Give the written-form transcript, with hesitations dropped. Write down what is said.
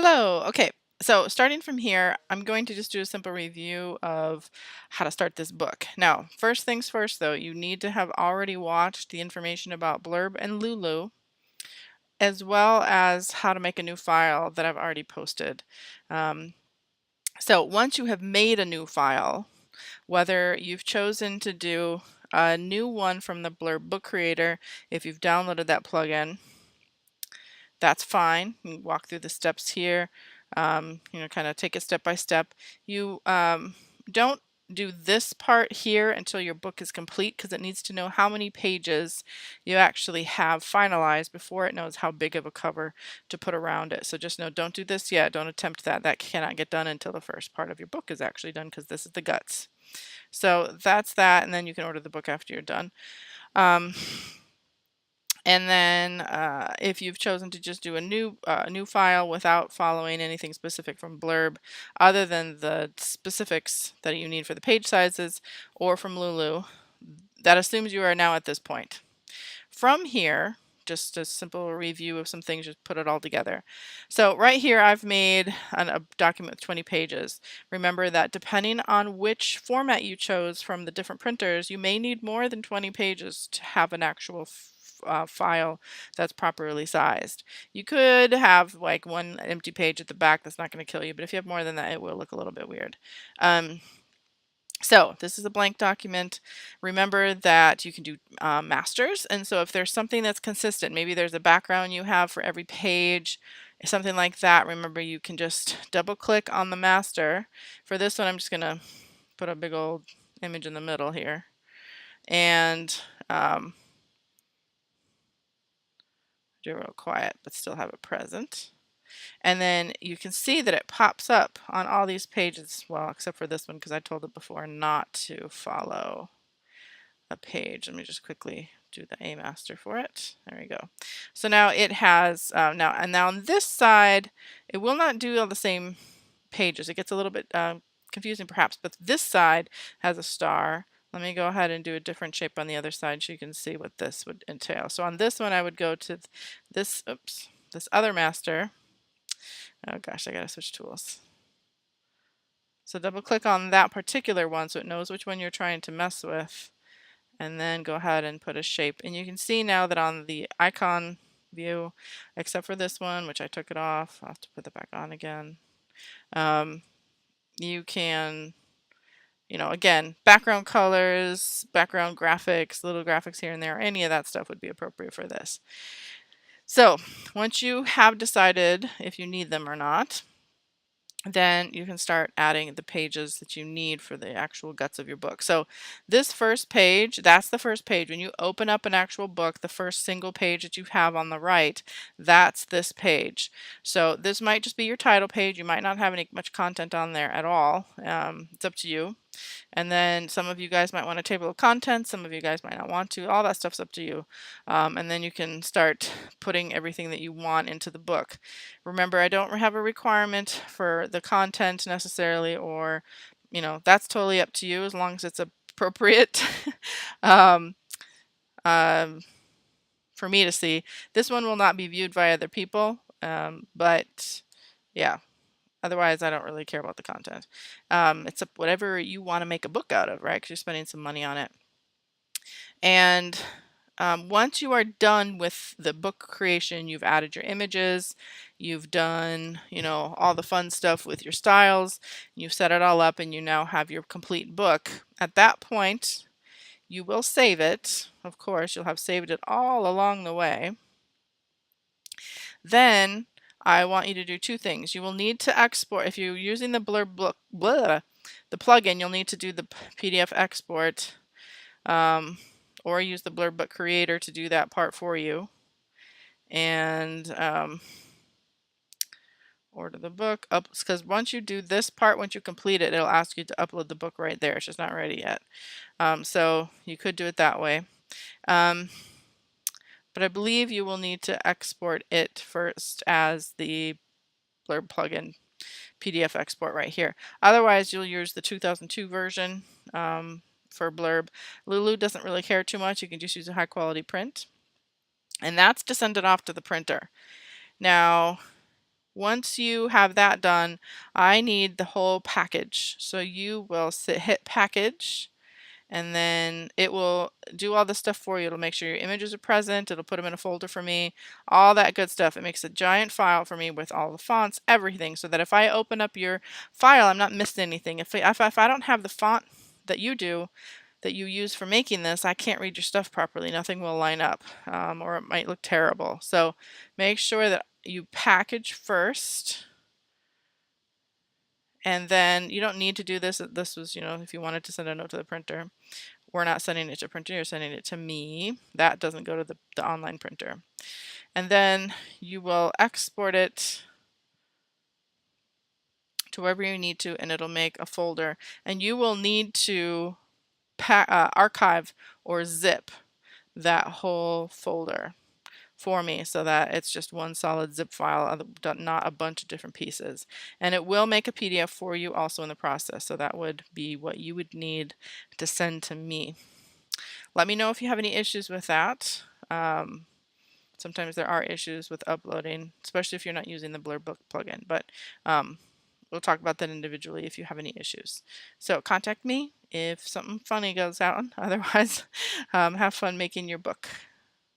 Hello. Okay, so starting from here, I'm going to just do a simple review of how to start this book. Now, first things first, though, you need to have already watched the information about Blurb and Lulu, as well as how to make a new file that I've already posted. Um, so once you have made a new file, whether you've chosen to do a new one from the Blurb Book Creator, if you've downloaded that plugin, that's fine. You walk through the steps here, kind of take it step by step. You don't do this part here until your book is complete because it needs to know how many pages you actually have finalized before it knows how big of a cover to put around it. So just know, don't do this yet. Don't attempt that. That cannot get done until the first part of your book is actually done because this is the guts. So that's that, and then you can order the book after you're done. And then if you've chosen to just do a new file without following anything specific from Blurb, other than the specifics that you need for the page sizes or from Lulu, that assumes you are now at this point. From here, just a simple review of some things, just put it all together. So right here I've made a document with 20 pages. Remember that depending on which format you chose from the different printers, you may need more than 20 pages to have an actual file that's properly sized. You could have like one empty page at the back. That's not going to kill you, but if you have more than that, it will look a little bit weird. So this is a blank document. Remember that you can do masters, and so if there's something that's consistent, maybe there's a background you have for every page, something like that, remember you can just double click on the master. For this one, I'm just going to put a big old image in the middle here, and do real quiet, but still have it present. And then you can see that it pops up on all these pages, well, except for this one because I told it before not to follow a page. Let me just quickly do the A master for it. There we go. So now it has, now on this side, it will not do all the same pages. It gets a little bit confusing perhaps, but this side has a star. Let me go ahead and do a different shape on the other side so you can see what this would entail. So on this one, I would go to this other master. Oh gosh, I gotta switch tools. So double click on that particular one so it knows which one you're trying to mess with, and then go ahead and put a shape. And you can see now that on the icon view, except for this one, which I took it off, I'll have to put it back on again. You can, again, background colors, background graphics, little graphics here and there, any of that stuff would be appropriate for this. So once you have decided if you need them or not, then you can start adding the pages that you need for the actual guts of your book. So this first page, that's the first page. When you open up an actual book, the first single page that you have on the right, that's this page. So this might just be your title page. You might not have much content on there at all. It's up to you. And then some of you guys might want a table of contents, some of you guys might not want to. All that stuff's up to you. And then you can start putting everything that you want into the book. Remember, I don't have a requirement for the content necessarily, or, that's totally up to you as long as it's appropriate um, for me to see. This one will not be viewed by other people, but yeah. Otherwise, I don't really care about the content. It's whatever you want to make a book out of, right? Because you're spending some money on it. And once you are done with the book creation, you've added your images, you've done, all the fun stuff with your styles, you've set it all up, and you now have your complete book. At that point, you will save it. Of course, you'll have saved it all along the way. Then I want you to do two things. You will need to export, if you're using the Blurb book, the plugin, you'll need to do the PDF export, or use the Blurb Book Creator to do that part for you. And order the book up, because once you do this part, once you complete it, it'll ask you to upload the book right there. It's just not ready yet. So you could do it that way. But I believe you will need to export it first as the Blurb plugin PDF export right here. Otherwise, you'll use the 2002 version for Blurb. Lulu doesn't really care too much. You can just use a high quality print. And that's to send it off to the printer. Now, Once you have that done, I need the whole package. So you will hit package, and then it will do all this stuff for you. It'll make sure your images are present. It'll put them in a folder for me, all that good stuff. It makes a giant file for me with all the fonts, everything, so that if I open up your file, I'm not missing anything. If I don't have the font that you do, that you use for making this, I can't read your stuff properly. Nothing will line up, or it might look terrible. So make sure that you package first. And then you don't need to do this. This was, if you wanted to send a note to the printer. We're not sending it to printer, you're sending it to me. That doesn't go to the online printer. And then you will export it to wherever you need to, and it'll make a folder. And you will need to archive or zip that whole folder for me so that it's just one solid zip file, not a bunch of different pieces. And it will make a PDF for you also in the process. So that would be what you would need to send to me. Let me know if you have any issues with that. Sometimes there are issues with uploading, especially if you're not using the Blur Book plugin, but we'll talk about that individually if you have any issues. So contact me if something funny goes out. Otherwise, have fun making your book.